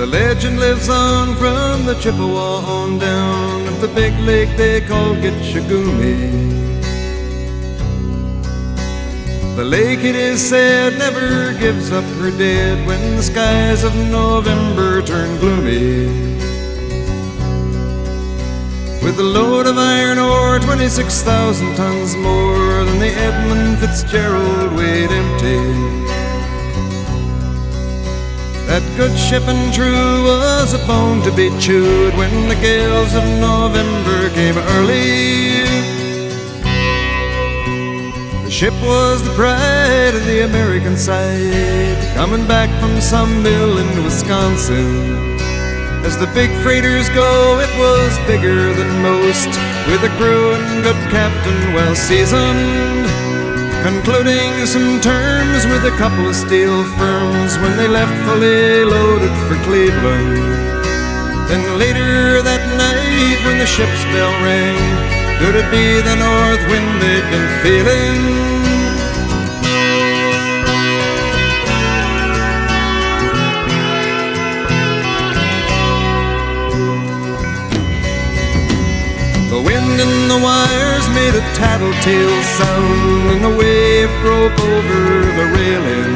The legend lives on from the Chippewa on down of the big lake they call Gitchagumi. The lake, it is said, never gives up her dead when the skies of November turn gloomy. With a load of iron ore, 26,000 tons more than the Edmund Fitzgerald weighed empty. That good ship and true was a bone to be chewed when the gales of November came early. The ship was the pride of the American side, coming back from some mill in Wisconsin. As the big freighters go, it was bigger than most, with a crew and good captain well seasoned, concluding some terms with a couple of steel firms when they left fully loaded for Cleveland. Then later that night when the ship's bell rang, could it be the north wind they'd been feeling? The wind in the wires made a tattletale sound, and the wave broke over the railing.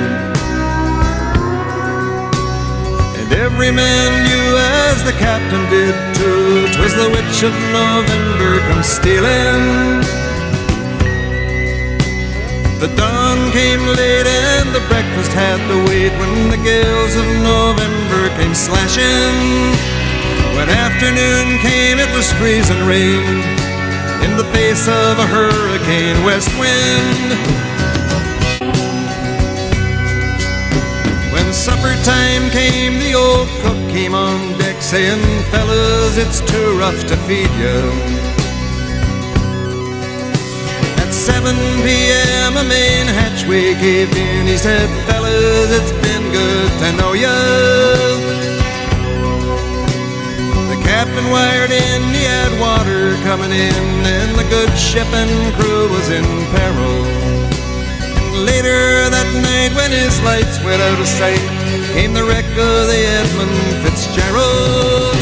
And every man knew, as the captain did too, 'twas the witch of November come stealing. The dawn came late and the breakfast had to wait when the gales of November came slashing. When afternoon came, it was freezing rain in the face of a hurricane west wind. When supper time came, the old cook came on deck saying, "Fellas, it's too rough to feed you." At 7 p.m. a main hatchway caved in. He said, "Fellas, it's been good to know you." Captain wired in, he had water coming in, and the good ship and crew was in peril. And later that night, when his lights went out of sight, came the wreck of the Edmund Fitzgerald.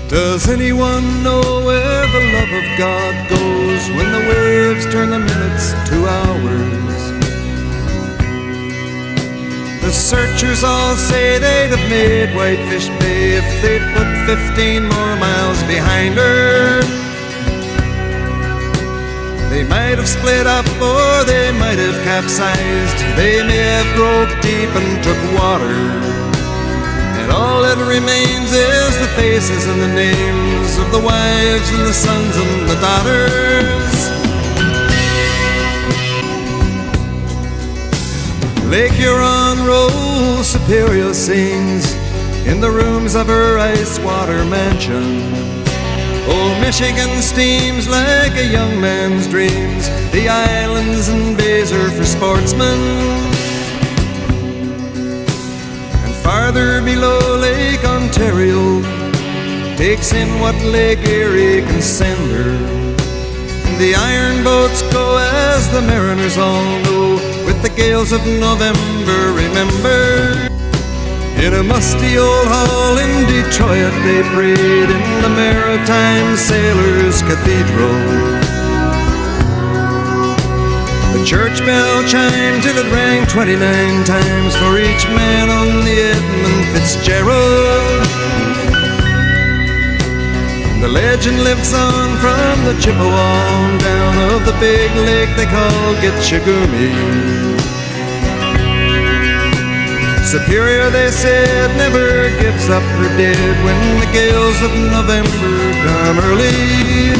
Does anyone know where the love of God goes when the waves turn the minutes to hours? The searchers all say they'd have made Whitefish Bay if they'd put 15 more miles behind her. They might have split up or they might have capsized. They may have broke deep and took water. And all that remains is the faces and the names of the wives and the sons and the daughters. Lake Huron rolls Superior sings in the rooms of her ice water mansion. Old Michigan steams like a young man's dreams. The islands and bays are for sportsmen. Farther below, Lake Ontario takes in what Lake Erie can send her. And the iron boats go, as the mariners all know, with the gales of November, remember. In a musty old hall in Detroit they prayed in the Maritime Sailors' Cathedral. The church bell chimed till it rang 29 times for each man on the Edmund Fitzgerald. And the legend lives on from the Chippewa on down of the big lake they call Gitchagumi. Superior, they said, never gives up her dead when the gales of November come early.